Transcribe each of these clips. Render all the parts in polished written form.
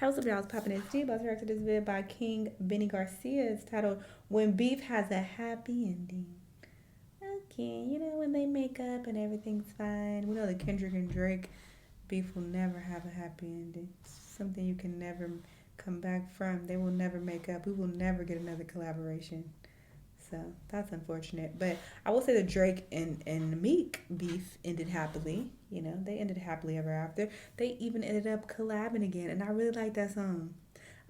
How's up, y'all? It's Poppin' and Steve. I was reacting to this video by King Benny Garcia. It's titled "When Beef Has a Happy Ending." Okay, when they make up and everything's fine. We know that Kendrick and Drake beef will never have a happy ending. It's something you can never come back from. They will never make up. We will never get another collaboration. So that's unfortunate. But I will say the Drake and Meek beef ended happily. They ended happily ever after. They even ended up collabing again. And I really like that song.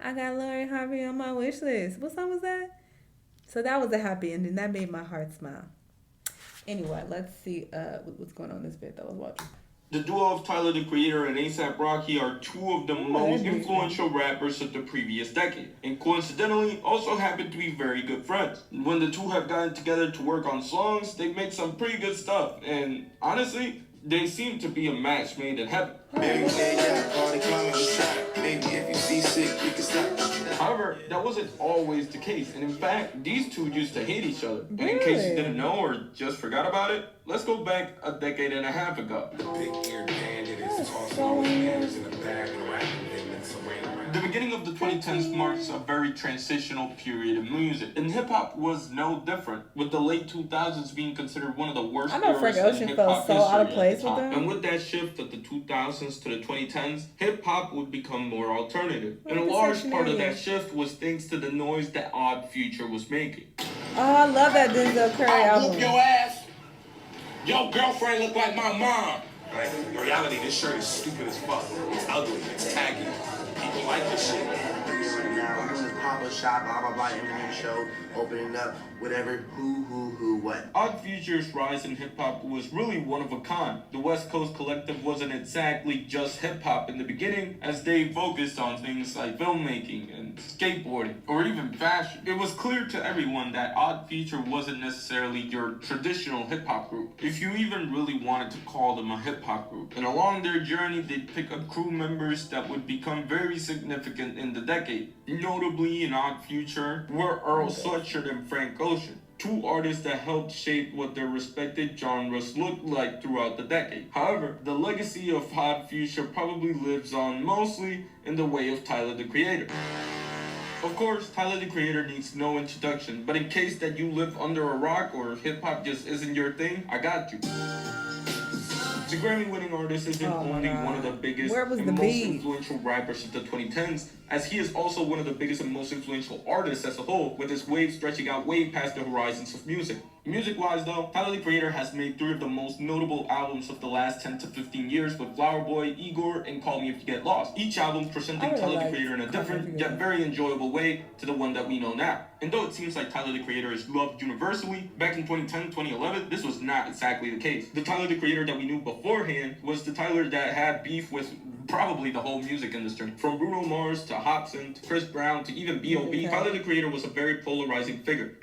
I got Lori Harvey on my wish list. What song was that? So that was a happy ending. That made my heart smile. Anyway, let's see what's going on in this vid that I was watching. The duo of Tyler, the Creator, and A$AP Rocky are two of the most influential rappers of the previous decade, and coincidentally also happen to be very good friends. When the two have gotten together to work on songs, they make some pretty good stuff, and honestly, they seem to be a match made in heaven. However, that wasn't always the case, and in fact, these two used to hate each other. And in case you didn't know or just forgot about it, let's go back a decade and a half ago. The big-eared bandit is tossing all his banners in a bag and rapping them and surrounding. The beginning of the 2010s marks a very transitional period in music, and hip-hop was no different, with the late 2000s being considered one of the worst eras in hip-hop history out of place with them. And with that shift of the 2000s to the 2010s, hip-hop would become more alternative. And a large part of that shift was thanks to the noise that Odd Future was making. Oh, I love that Denzel Curry album. Whoop your ass. Your girlfriend look like my mom. Like, in reality, this shirt is stupid as fuck. It's ugly. It's tacky. People like this shit. Right now, I'm doing this pop-up shop, blah, blah, blah, Eminem show, opening up, whatever, who, what. Odd Future's rise in hip-hop was really one of a kind. The West Coast Collective wasn't exactly just hip-hop in the beginning, as they focused on things like filmmaking and skateboarding, or even fashion. It was clear to everyone that Odd Future wasn't necessarily your traditional hip-hop group, if you even really wanted to call them a hip-hop group. And along their journey, they'd pick up crew members that would become very significant in the decade. Notably in Odd Future were Earl Sweatshirt and Frank Ocean, two artists that helped shape what their respected genres looked like throughout the decade. However, the legacy of Odd Future probably lives on mostly in the way of Tyler, the Creator. Of course, Tyler, the Creator needs no introduction, but in case that you live under a rock or hip-hop just isn't your thing, I got you. The Grammy-winning artist isn't only one of the biggest and most influential rappers of the 2010s, as he is also one of the biggest and most influential artists as a whole, with his wave stretching out way past the horizons of music. Music-wise though, Tyler, the Creator has made three of the most notable albums of the last 10 to 15 years with Flower Boy, Igor, and Call Me If You Get Lost, each album presenting Tyler, the Creator in a different yet very enjoyable way to the one that we know now. And though it seems like Tyler, the Creator is loved universally, back in 2010, 2011, this was not exactly the case. The Tyler, the Creator that we knew beforehand was the Tyler that had beef with probably the whole music industry. From Bruno Mars to Hobson to Chris Brown to even B.O.B., Tyler, the Creator was a very polarizing figure.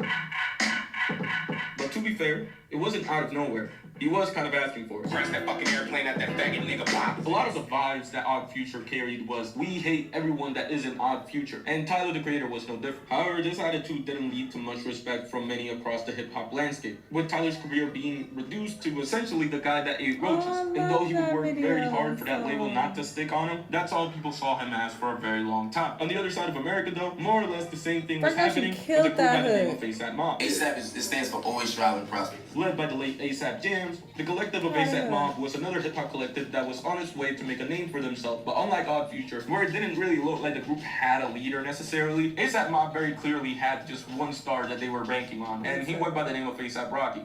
But to be fair, it wasn't out of nowhere. He was kind of asking for it. Crash that fucking airplane at that faggot nigga pop. A lot of the vibes that Odd Future carried was, we hate everyone that isn't Odd Future, and Tyler, the Creator, was no different. However, this attitude didn't lead to much respect from many across the hip-hop landscape, with Tyler's career being reduced to essentially the guy that ate roaches. And though he would work very hard for that label not to stick on him, that's all people saw him as for a very long time. On the other side of America, though, more or less the same thing was happening with the crew by the name of A$AP Mob. A$AP it stands for Always Striving Prosper. Led by the late A$AP Jams, the collective of A$AP Mob was another hip-hop collective that was on its way to make a name for themselves, but unlike Odd Future, where it didn't really look like the group had a leader necessarily, A$AP Mob very clearly had just one star that they were banking on, and he went by the name of A$AP Rocky.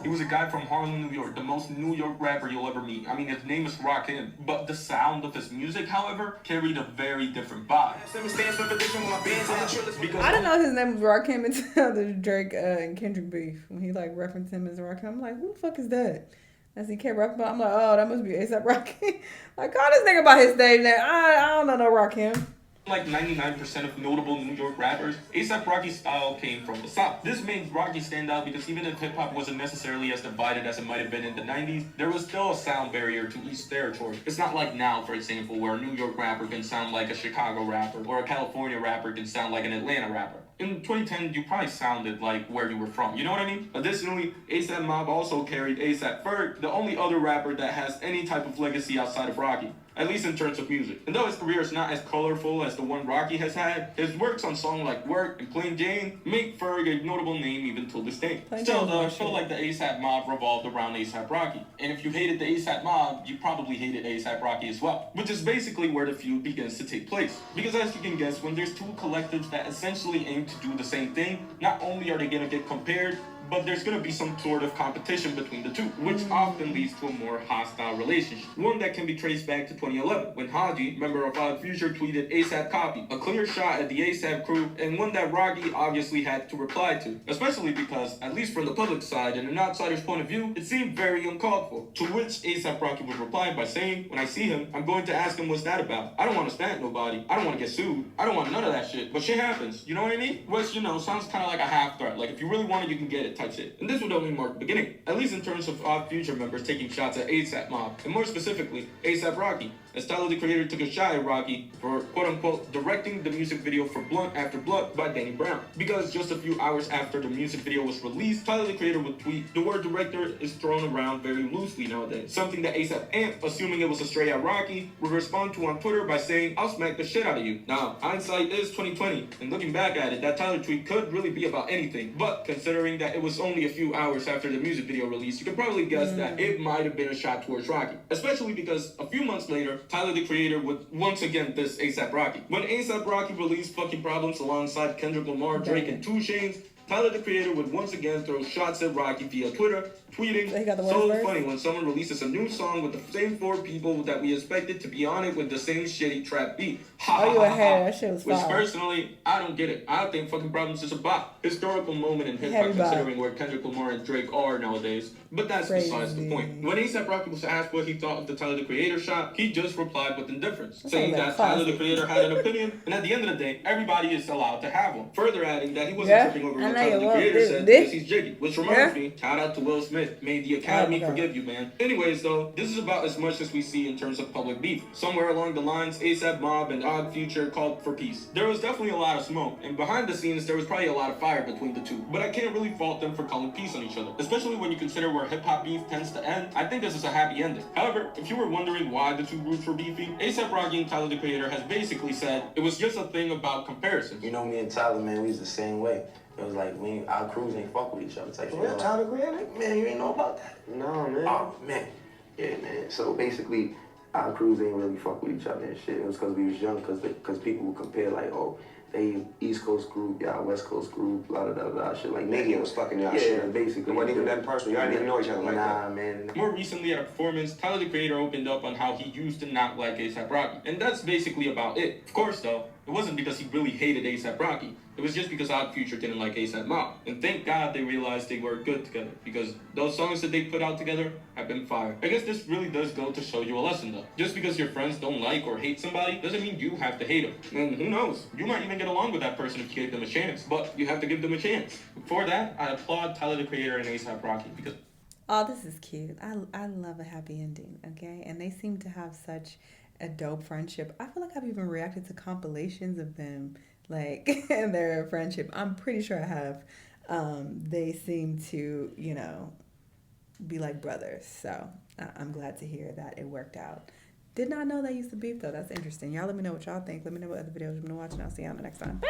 He was a guy from Harlem, New York, the most New York rapper you'll ever meet. I mean, his name is Rakim, but the sound of his music, however, carried a very different vibe. I didn't know his name was Rakim until the Drake and Kendrick beef. When he referenced him as Rakim, I'm like, who the fuck is that? As he kept rapping about, I'm like, oh, that must be A$AP Rocky. Call this nigga by his stage name. I don't know no Rakim. Like 99% of notable New York rappers, A$AP Rocky's style came from the South. This made Rocky stand out because even if hip-hop wasn't necessarily as divided as it might have been in the 90s, there was still a sound barrier to each territory. It's not like now, for example, where a New York rapper can sound like a Chicago rapper, or a California rapper can sound like an Atlanta rapper. In 2010, you probably sounded like where you were from, you know what I mean? Additionally, A$AP Mob also carried A$AP Ferg, the only other rapper that has any type of legacy outside of Rocky. at least in terms of music. And though his career is not as colorful as the one Rocky has had, his works on songs like Work and Plain Jane make Ferg a notable name even till this day. Still though, I feel like the ASAP mob revolved around ASAP Rocky. And if you hated the ASAP mob, you probably hated ASAP Rocky as well. Which is basically where the feud begins to take place. Because as you can guess, when there's two collectives that essentially aim to do the same thing, not only are they gonna get compared, but there's going to be some sort of competition between the two, which often leads to a more hostile relationship. One that can be traced back to 2011, when Haji, member of Odd Future, tweeted ASAP copy, a clear shot at the ASAP crew, and one that Rocky obviously had to reply to, especially because, at least from the public side and an outsider's point of view, it seemed very uncalled for. To which ASAP Rocky would reply by saying, when I see him, I'm going to ask him what's that about. I don't want to spank nobody. I don't want to get sued. I don't want none of that shit. But shit happens. You know what I mean? Which, sounds kind of like a half threat. Like, if you really want it, you can get it type shit. And this would only mark the beginning, at least in terms of Odd Future members taking shots at ASAP Mob, and more specifically, ASAP Rocky, as Tyler the Creator took a shot at Rocky for quote-unquote directing the music video for Blunt After Blood by Danny Brown. Because just a few hours after the music video was released, Tyler the Creator would tweet, the word director is thrown around very loosely nowadays, something that ASAP Amp, assuming it was a straight at Rocky, would respond to on Twitter by saying, I'll smack the shit out of you. Now, hindsight is 2020, and looking back at it, that Tyler tweet could really be about anything, but considering that it was only a few hours after the music video release, you can probably guess that it might have been a shot towards Rocky. Especially because a few months later, Tyler the Creator would once again diss ASAP Rocky. When ASAP Rocky released Fucking Problems alongside Kendrick Lamar, Drake, and 2 Chainz, Tyler the Creator would once again throw shots at Rocky via Twitter, tweeting, so funny when someone releases a new song with the same 4 people that we expected to be on it with the same shitty trap beat. Oh, you a hater. That shit was fire. Which personally, I don't get it. I think Fucking Problems is a bop. Historical moment in hip-hop considering where Kendrick Lamar and Drake are nowadays. But that's besides the point. When ASAP Rocky was asked what he thought of the Tyler the Creator shot, he just replied with indifference, saying that Tyler the Creator had an opinion, and at the end of the day, everybody is allowed to have one. Further adding that he wasn't tripping over what Tyler the Creator said because he's jiggy. Which reminds me, shout out to Will Smith. May the Academy forgive you, man. Anyways, though, this is about as much as we see in terms of public beef. Somewhere along the lines, ASAP Mob and Odd Future called for peace. There was definitely a lot of smoke, and behind the scenes, there was probably a lot of fire between the two. But I can't really fault them for calling peace on each other, especially when you consider where hip-hop beef tends to end. I think this is a happy ending. However, if you were wondering why the two groups were beefing, ASAP Rocky and Tyler the Creator has basically said it was just a thing about comparisons. You know, me and Tyler, man, we was the same way. It was like, our crews ain't fuck with each other type shit. Yeah, Tyler Creator? Man, you ain't know about that? No, man. Oh, man. Yeah, man. So basically, our crews ain't really fuck with each other and shit. It was because we was young, because people would compare like, oh, they East Coast group, y'all West Coast group, blah, blah, blah, blah, shit. Like, nigga was fucking y'all shit. Yeah, basically. It wasn't even that personal. Y'all didn't even know each other like that. Nah, man. More recently at a performance, Tyler the Creator opened up on how he used to not like ASAP Rocky. And that's basically about it. Of course, though, it wasn't because he really hated ASAP Rocky. It was just because Odd Future didn't like ASAP Mob. And thank God they realized they were good together, because those songs that they put out together have been fire. I guess this really does go to show you a lesson, though. Just because your friends don't like or hate somebody doesn't mean you have to hate them. And who knows? You might even get along with that person if you gave them a chance. But you have to give them a chance. For that, I applaud Tyler the Creator and ASAP Rocky, because... Oh, this is cute. I love a happy ending, okay? And they seem to have such a dope friendship. I feel like I've even reacted to compilations of them, like, in their friendship. I'm pretty sure I have. They seem to, be like brothers. So I'm glad to hear that it worked out. Did not know they used to beef, though. That's interesting. Y'all let me know what y'all think. Let me know what other videos you've been watching. I'll see y'all next time.